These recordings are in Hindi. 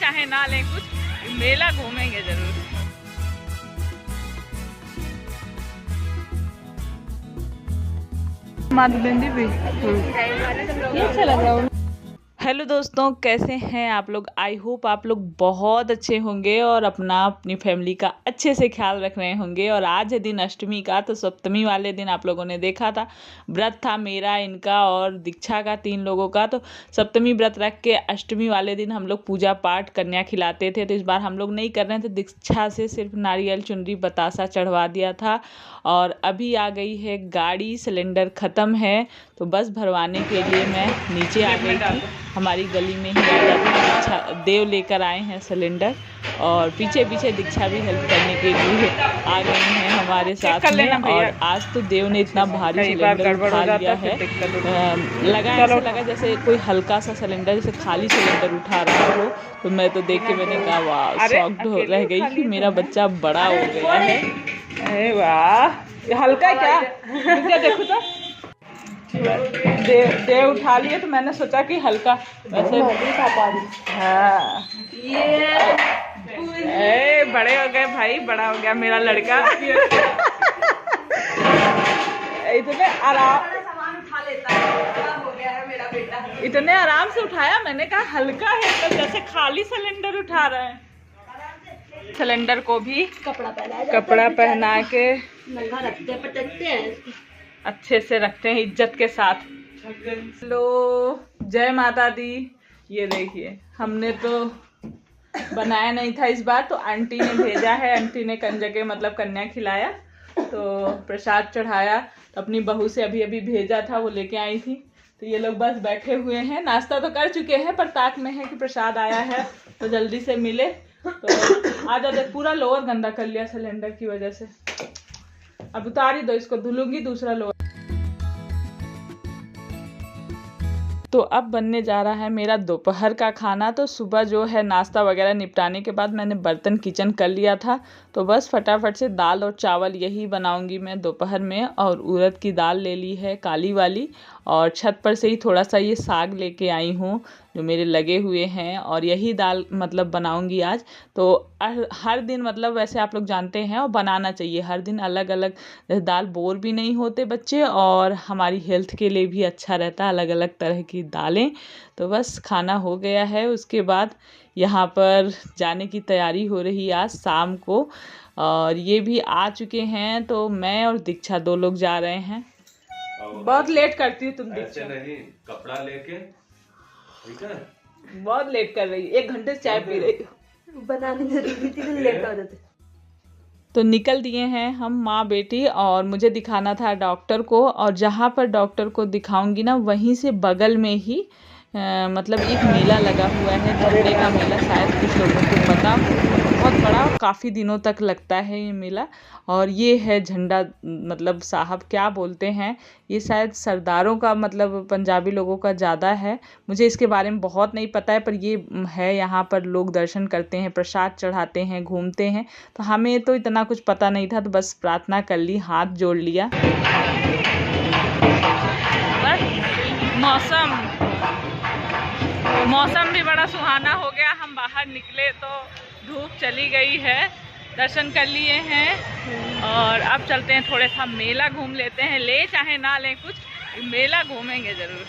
चाहे ना लें कुछ, मेला घूमेंगे जरूर। माधुबेंदी भी अच्छा लग रहा है। हेलो दोस्तों, कैसे हैं आप लोग? आई होप आप लोग बहुत अच्छे होंगे और अपनी फैमिली का अच्छे से ख्याल रख रहे होंगे। और आज है दिन अष्टमी का, तो सप्तमी वाले दिन आप लोगों ने देखा था व्रत था मेरा, इनका और दीक्षा का, 3 लोगों का। तो सप्तमी व्रत रख के अष्टमी वाले दिन हम लोग पूजा पाठ कन्या खिलाते थे, तो इस बार हम लोग नहीं कर रहे थे। दीक्षा से सिर्फ नारियल चुनरी बतासा चढ़वा दिया था। और अभी आ गई है गाड़ी, सिलेंडर ख़त्म है, तो बस भरवाने के लिए मैं नीचे आ गई थी। हमारी गली में ही आ जाती है। दीक्षा देव लेकर आए हैं सिलेंडर, और पीछे पीछे दीक्षा भी हेल्प करने के लिए आ गई हैं हमारे साथ में। और आज तो देव ने इतना भारी सिलेंडर उठा लिया है, लगा ऐसा लगा जैसे कोई हल्का सा सिलेंडर, जैसे खाली सिलेंडर उठा रहा हो। तो मैं तो देख के मैंने कहा वाह, शॉक्ड रह गई कि मेरा बच्चा बड़ा हो गया है। अरे वाह, हल्का क्या देखो तो देव उठा लिए, तो मैंने सोचा कि हल्का वैसे। हाँ, ये बड़े हो गए भाई, बड़ा हो गया मेरा लड़का। इतने आराम इतने आराम से उठाया, मैंने कहा हल्का है, तो जैसे खाली सिलेंडर उठा रहे हैं। सिलेंडर को भी कपड़ा पहना के पटकते हैं, अच्छे से रखते हैं इज्जत के साथ। लो, जय माता दी। ये देखिए, हमने तो बनाया नहीं था इस बार, तो आंटी ने भेजा है। आंटी ने कंजके मतलब कन्या खिलाया, तो प्रसाद चढ़ाया। तो अपनी बहू से अभी अभी भेजा था, वो लेके आई थी। तो ये लोग बस बैठे हुए हैं, नाश्ता तो कर चुके हैं, पर ताक में है कि प्रसाद आया है तो जल्दी से मिले। तो आज पूरा लोअर गंदा कर लिया सिलेंडर की वजह से। अब उतार ही दो इसको, धुलूंगी दूसरा लोअर। तो अब बनने जा रहा है मेरा दोपहर का खाना। तो सुबह जो है नाश्ता वगैरह निपटाने के बाद मैंने बर्तन किचन कर लिया था, तो बस फटाफट से दाल और चावल यही बनाऊंगी मैं दोपहर में। और उड़द की दाल ले ली है, काली वाली, और छत पर से ही थोड़ा सा ये साग लेके आई हूँ जो मेरे लगे हुए हैं, और यही दाल मतलब बनाऊंगी आज। तो हर दिन मतलब वैसे आप लोग जानते हैं, और बनाना चाहिए हर दिन अलग अलग दाल, बोर भी नहीं होते बच्चे, और हमारी हेल्थ के लिए भी अच्छा रहता है अलग अलग तरह की दालें। तो बस खाना हो गया है, उसके बाद यहाँ पर जाने की तैयारी हो रही है आज शाम को। और ये भी आ चुके हैं, तो मैं और दीक्षा 2 लोग जा रहे हैं। बहुत लेट करती है तुम दीक्षा। नहीं, कपड़ा लेके ठीक है, बहुत लेट कर रही है, 1 घंटे से चाय पी रही हूँ। बनानी जरूरी थी, लेट कर देते। तो निकल दिए हैं हम माँ बेटी, और मुझे दिखाना था डॉक्टर को। और जहाँ पर डॉक्टर को दिखाऊंगी ना, वहीं से बगल में ही मतलब एक मेला लगा हुआ है, झंडे का मेला, शायद कुछ लोगों को पता हो। बहुत बड़ा, काफ़ी दिनों तक लगता है ये मेला। और ये है झंडा, मतलब साहब क्या बोलते हैं, ये शायद सरदारों का, मतलब पंजाबी लोगों का ज़्यादा है। मुझे इसके बारे में बहुत नहीं पता है, पर ये है, यहाँ पर लोग दर्शन करते हैं, प्रसाद चढ़ाते हैं, घूमते हैं। तो हमें तो इतना कुछ पता नहीं था, तो बस प्रार्थना कर ली, हाथ जोड़ लिया। मौसम भी बड़ा सुहाना हो गया। हम बाहर निकले तो धूप चली गई है, दर्शन कर लिए हैं, और अब चलते हैं, थोड़ा सा मेला घूम लेते हैं। ले चाहे ना लें कुछ, मेला घूमेंगे ज़रूर।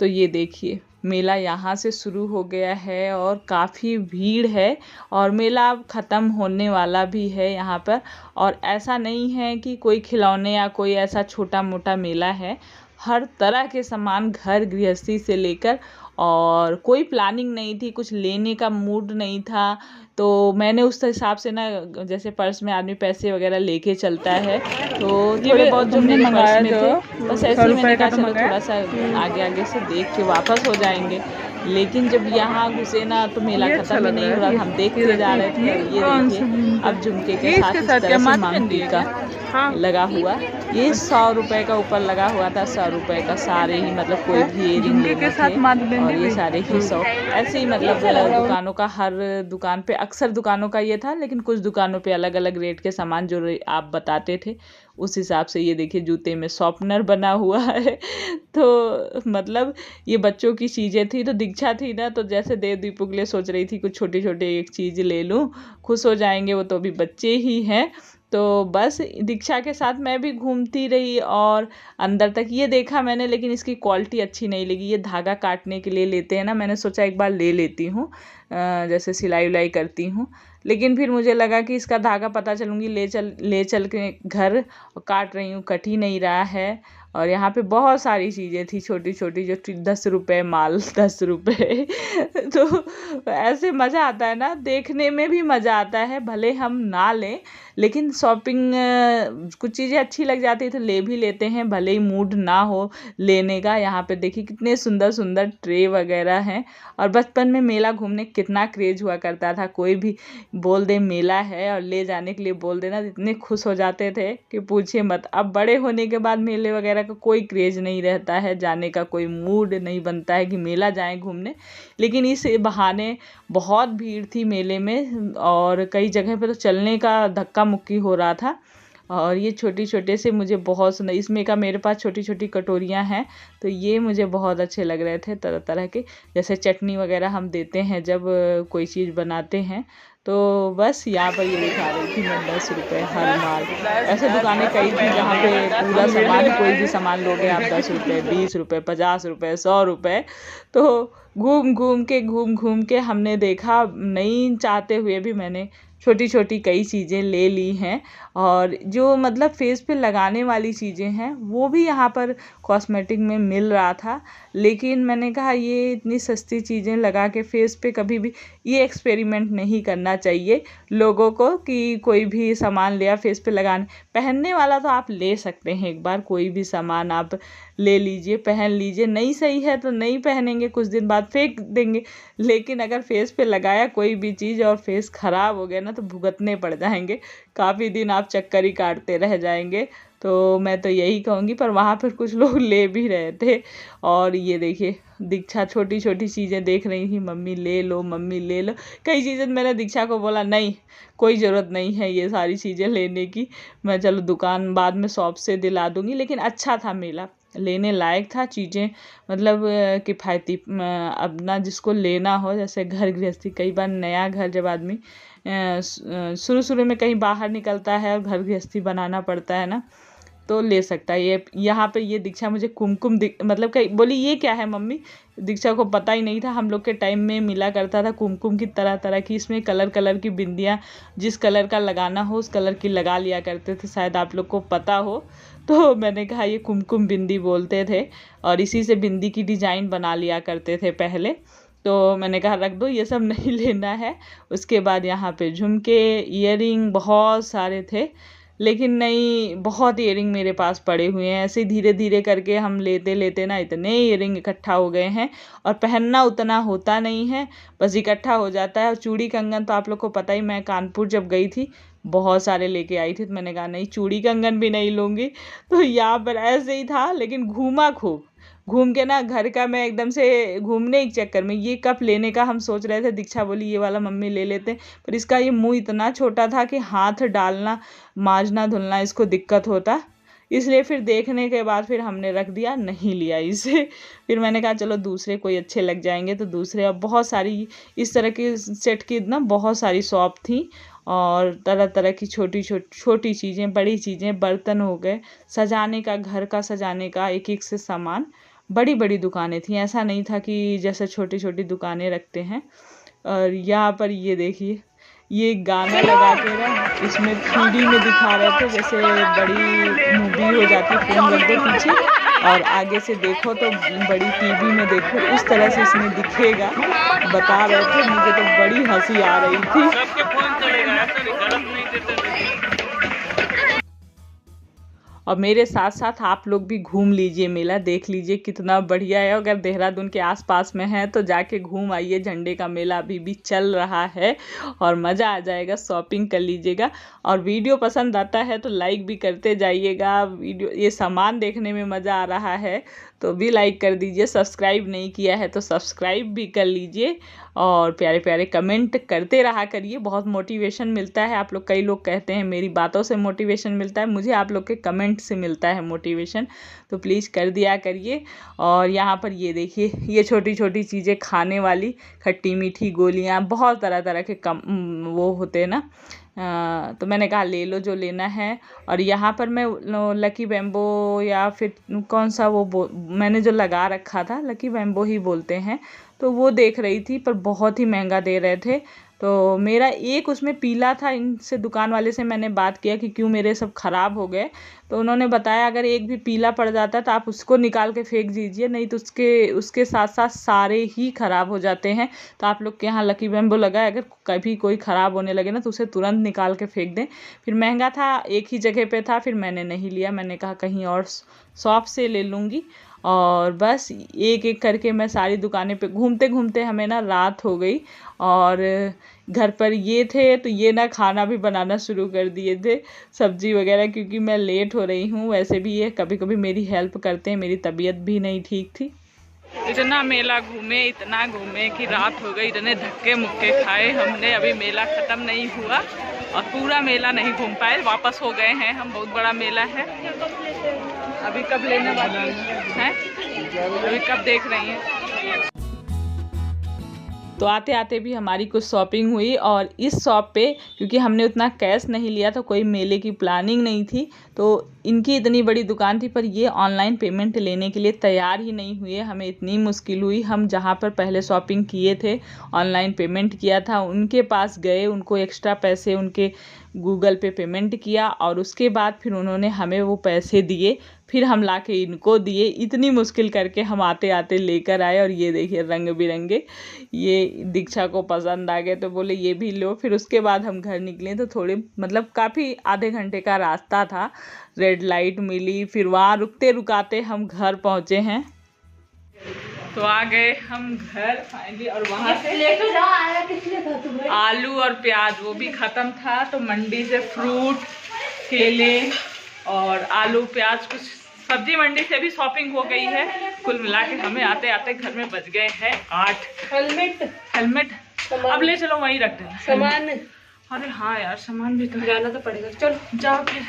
तो ये देखिए, मेला यहाँ से शुरू हो गया है और काफ़ी भीड़ है, और मेला अब ख़त्म होने वाला भी है यहाँ पर। और ऐसा नहीं है कि कोई खिलौने या कोई ऐसा छोटा मोटा मेला है, हर तरह के सामान, घर गृहस्थी से लेकर, और कोई प्लानिंग नहीं थी, कुछ लेने का मूड नहीं था। तो मैंने उस हिसाब से ना, जैसे पर्स में आदमी पैसे वगैरह लेके चलता है, तो थोड़े बहुत जो मेरे पर्स में थे, बस ऐसे ही मैंने कहा चलो थोड़ा सा आगे आगे से देख के वापस हो जाएंगे। लेकिन जब यहाँ घुसे ना, तो मेला खत्म ही नहीं हो रहा, हम देखते जा रहे थे। ये देखिए, अब झुमके के साथ इस तरह से मांगटी का हाँ। लगा हुआ। ये 100 रुपए का ऊपर लगा हुआ था, 100 रुपए का सारे ही, मतलब कोई भी इयरिंग लेने थे और ये सारे ही 100 ऐसे ही, मतलब दुकानों का, हर दुकान पे, अक्सर दुकानों का ये था, लेकिन कुछ दुकानों पे अलग अलग रेट के सामान जो आप बताते थे उस हिसाब से। ये देखिए जूते में शॉर्पनर बना हुआ है। तो मतलब ये बच्चों की चीज़ें थी, तो दीक्षा थी ना, तो जैसे देव दीपू के लिए सोच रही थी कुछ छोटी छोटी एक चीज़ ले लूँ, खुश हो जाएंगे, वो तो अभी बच्चे ही हैं। तो बस दीक्षा के साथ मैं भी घूमती रही और अंदर तक ये देखा मैंने, लेकिन इसकी क्वालिटी अच्छी नहीं लगी। ये धागा काटने के लिए लेते हैं ना, मैंने सोचा एक बार ले लेती हूँ, जैसे सिलाई उलाई करती हूँ, लेकिन फिर मुझे लगा कि इसका धागा पता चलूँगी ले चल के घर काट रही हूँ, कट ही नहीं रहा है। और यहाँ पे बहुत सारी चीज़ें थी छोटी छोटी, जो 10 रुपये माल 10 रुपये। तो ऐसे मज़ा आता है ना, देखने में भी मज़ा आता है, भले हम ना लें, लेकिन शॉपिंग कुछ चीज़ें अच्छी लग जाती है तो ले भी लेते हैं, भले ही मूड ना हो लेने का। यहाँ पे देखिए कितने सुंदर सुंदर ट्रे वगैरह हैं। और बचपन में मेला घूमने कितना क्रेज हुआ करता था, कोई भी बोल दे मेला है और ले जाने के लिए बोल देना, इतने खुश हो जाते थे कि पूछिए मत। अब बड़े होने के बाद मेले वगैरह का कोई क्रेज नहीं रहता है, जाने का कोई मूड नहीं बनता है कि मेला जाएं घूमने। लेकिन इस बहाने बहुत भीड़ थी मेले में और कई जगह पे तो चलने का धक्का मुक्की हो रहा था। और ये छोटे छोटे से मुझे बहुत सुंदर, इसमें का मेरे पास छोटी छोटी कटोरियाँ हैं, तो ये मुझे बहुत अच्छे लग रहे थे, तरह तरह के, जैसे चटनी वगैरह हम देते हैं जब कोई चीज़ बनाते हैं। तो बस यहाँ पर ये दिखा रही थी मैं 10 रुपये हर माल। ऐसे दुकानें कई थी जहाँ पे पूरा सामान, कोई भी सामान लोगे आप 10 रुपये, 20 रुपये, 50 रुपये, 100 रुपये। तो घूम घूम के हमने देखा, नहीं चाहते हुए भी मैंने छोटी छोटी कई चीज़ें ले ली हैं। और जो मतलब फेस पे लगाने वाली चीज़ें हैं वो भी यहाँ पर कॉस्मेटिक में मिल रहा था, लेकिन मैंने कहा ये इतनी सस्ती चीज़ें लगा के फेस पे कभी भी ये एक्सपेरिमेंट नहीं करना चाहिए लोगों को, कि कोई भी सामान लिया फेस पे लगाने। पहनने वाला तो आप ले सकते हैं, एक बार कोई भी सामान आप ले लीजिए, पहन लीजिए, नहीं सही है तो नहीं पहनेंगे, कुछ दिन बाद फेंक देंगे। लेकिन अगर फेस पे लगाया कोई भी चीज़ और फेस ख़राब हो गया ना, तो भुगतने पड़ जाएंगे, काफ़ी दिन आप चक्कर ही काटते रह जाएंगे। तो मैं तो यही कहूँगी, पर वहाँ पर कुछ लोग ले भी रहे थे। और ये देखिए दीक्षा छोटी छोटी चीज़ें देख रही थी, मम्मी ले लो, मम्मी ले लो। कई चीज़ें मैंने दीक्षा को बोला नहीं, कोई ज़रूरत नहीं है ये सारी चीज़ें लेने की, मैं चलो दुकान बाद में शॉप से दिला दूँगी। लेकिन अच्छा था मेला, लेने लायक था चीज़ें, मतलब किफ़ायती। अब ना जिसको लेना हो, जैसे घर गृहस्थी, कई बार नया घर जब आदमी शुरू शुरू में कहीं बाहर निकलता है और घर गृहस्थी बनाना पड़ता है ना, तो ले सकता है। ये यहाँ पे ये दीक्षा मुझे कुमकुम मतलब कहीं बोली ये क्या है मम्मी, दीक्षा को पता ही नहीं था। हम लोग के टाइम में मिला करता था कुमकुम की तरह तरह की, इसमें कलर कलर की बिंदियाँ, जिस कलर का लगाना हो उस कलर की लगा लिया करते थे, शायद आप लोग को पता हो। तो मैंने कहा ये कुमकुम बिंदी बोलते थे, और इसी से बिंदी की डिज़ाइन बना लिया करते थे पहले। तो मैंने कहा रख दो, ये सब नहीं लेना है। उसके बाद यहाँ पे झुमके, ईयरिंग बहुत सारे थे, लेकिन नहीं, बहुत ईयरिंग मेरे पास पड़े हुए हैं। ऐसे धीरे धीरे करके हम लेते लेते ना इतने ईयरिंग इकट्ठा हो गए हैं, और पहनना उतना होता नहीं है, बस इकट्ठा हो जाता है। और चूड़ी कंगन तो आप लोग को पता ही, मैं कानपुर जब गई थी बहुत सारे लेके आई थी, तो मैंने कहा नहीं चूड़ी कंगन भी नहीं लूँगी। तो यहाँ पर ऐसे ही था, लेकिन घूमा खूब, घूम के ना घर का मैं एकदम से घूमने एक चक्कर में, ये कप लेने का हम सोच रहे थे, दीक्षा बोली ये वाला मम्मी ले लेते हैं, पर इसका ये मुंह इतना छोटा था कि हाथ डालना, मांजना धुलना इसको दिक्कत होता, इसलिए फिर देखने के बाद फिर हमने रख दिया, नहीं लिया इसे। फिर मैंने कहा चलो दूसरे कोई अच्छे लग जाएंगे तो दूसरे। और बहुत सारी इस तरह की सेट की ना बहुत सारी शॉप थी, और तरह तरह की छोटी चीज़ें, बड़ी चीज़ें, बर्तन हो गए, सजाने का, घर का सजाने का एक एक से सामान, बड़ी बड़ी दुकानें थी। ऐसा नहीं था कि जैसे छोटी छोटी दुकानें रखते हैं। और यहाँ पर ये देखिए, ये गाना लगा के ना इसमें 3D में दिखा रहे थे, जैसे बड़ी मूवी हो जाती, फिल्म रख दो पीछे और आगे से देखो तो बड़ी टीवी में देखो, उस तरह से इसमें दिखेगा, बता रहे थे। मुझे तो बड़ी हंसी आ रही थी। और मेरे साथ साथ आप लोग भी घूम लीजिए, मेला देख लीजिए कितना बढ़िया है। अगर देहरादून के आसपास में है तो जाके घूम आइए, झंडे का मेला अभी भी चल रहा है और मज़ा आ जाएगा, शॉपिंग कर लीजिएगा। और वीडियो पसंद आता है तो लाइक भी करते जाइएगा। वीडियो ये सामान देखने में मज़ा आ रहा है तो भी लाइक कर दीजिए, सब्सक्राइब नहीं किया है तो सब्सक्राइब भी कर लीजिए और प्यारे प्यारे कमेंट करते रहा करिए, बहुत मोटिवेशन मिलता है। आप लोग, कई लोग कहते हैं मेरी बातों से मोटिवेशन मिलता है, मुझे आप लोग के कमेंट से मिलता है मोटिवेशन, तो प्लीज़ कर दिया करिए। और यहाँ पर ये देखिए, ये छोटी छोटी चीज़ें खाने वाली, खट्टी मीठी गोलियाँ, बहुत तरह तरह के वो होते हैं ना, तो मैंने कहा ले लो जो लेना है। और यहाँ पर मैं लकी बैम्बो या फिर कौन सा मैंने जो लगा रखा था, लकी बैम्बो ही बोलते हैं, तो वो देख रही थी, पर बहुत ही महंगा दे रहे थे। तो मेरा एक उसमें पीला था, इनसे दुकान वाले से मैंने बात किया कि क्यों मेरे सब ख़राब हो गए, तो उन्होंने बताया अगर एक भी पीला पड़ जाता है तो आप उसको निकाल के फेंक दीजिए, नहीं तो उसके साथ साथ सारे ही ख़राब हो जाते हैं। तो आप लोग के यहाँ लकी बैम्बो लगा है, अगर कभी कोई ख़राब होने लगे ना तो उसे तुरंत निकाल के फेंक दें। फिर महंगा था, एक ही जगह पे था, फिर मैंने नहीं लिया, मैंने कहा कहीं और शॉप से ले लूँगी। और बस एक एक करके मैं सारी दुकानें पे घूमते घूमते हमें ना रात हो गई और घर पर ये थे तो ये ना खाना भी बनाना शुरू कर दिए थे, सब्जी वगैरह, क्योंकि मैं लेट हो रही हूँ। वैसे भी ये कभी कभी मेरी हेल्प करते हैं, मेरी तबीयत भी नहीं ठीक थी। इतना मेला घूमे, इतना घूमे कि रात हो गई, इतने धक्के मुक्के खाए हमने, अभी मेला ख़त्म नहीं हुआ और पूरा मेला नहीं घूम पाए, वापस हो गए हैं हम। बहुत बड़ा मेला है, अभी कब लेने वाली हैं, अभी कब देख रही हैं। तो आते आते भी हमारी कुछ शॉपिंग हुई और इस शॉप पे क्योंकि हमने उतना कैश नहीं लिया था, कोई मेले की प्लानिंग नहीं थी, तो इनकी इतनी बड़ी दुकान थी पर ये ऑनलाइन पेमेंट लेने के लिए तैयार ही नहीं हुए। हमें इतनी मुश्किल हुई, हम जहाँ पर पहले शॉपिंग किए थे, ऑनलाइन पेमेंट किया था, उनके पास गए, उनको एक्स्ट्रा पैसे उनके गूगल पे पेमेंट किया और उसके बाद फिर उन्होंने हमें वो पैसे दिए, फिर हम लाके इनको दिए। इतनी मुश्किल करके हम आते आते लेकर आए और ये देखिए रंग बिरंगे, ये दीक्षा को पसंद आ गए तो बोले ये भी लो। फिर उसके बाद हम घर निकले तो थोड़े मतलब काफ़ी आधे घंटे का रास्ता था, रेड लाइट मिली, फिर वहाँ रुकते रुकाते हम घर पहुँचे हैं। तो आ गए हम घर फाइनली और वहाँ से आलू और प्याज वो भी ख़त्म था, तो मंडी से फ्रूट, केले और आलू प्याज कुछ सब्जी मंडी से भी शॉपिंग हो गई है। कुल मिला के हमें आते आते घर में बच गए हैं 8। हेलमेट अब ले चलो, वहीं रख देना सामान। अरे हाँ यार, सामान भी तो जाना तो पड़ेगा। चलो जाओ फिर,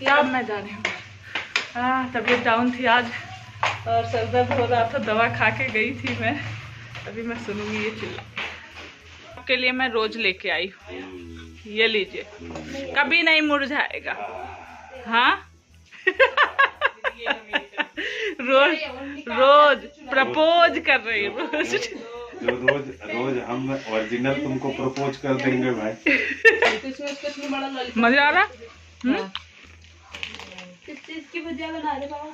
अब मैं जा रही हूँ। तबीयत डाउन थी आज और सर दर्द हो रहा था, दवा खा के गई थी मैं। अभी मैं सुनूंगी ये चिल्ला। आपके लिए मैं रोज लेके आई हूँ, ये लीजिए, कभी नहीं मुरझाएगा। हाँ रोज रोज प्रपोज कर रही हूँ, रोज हम ओरिजिनल तुमको प्रपोज कर देंगे भाई। मजा आ रहा? किस चीज की भुजिया बना रहे बाबा?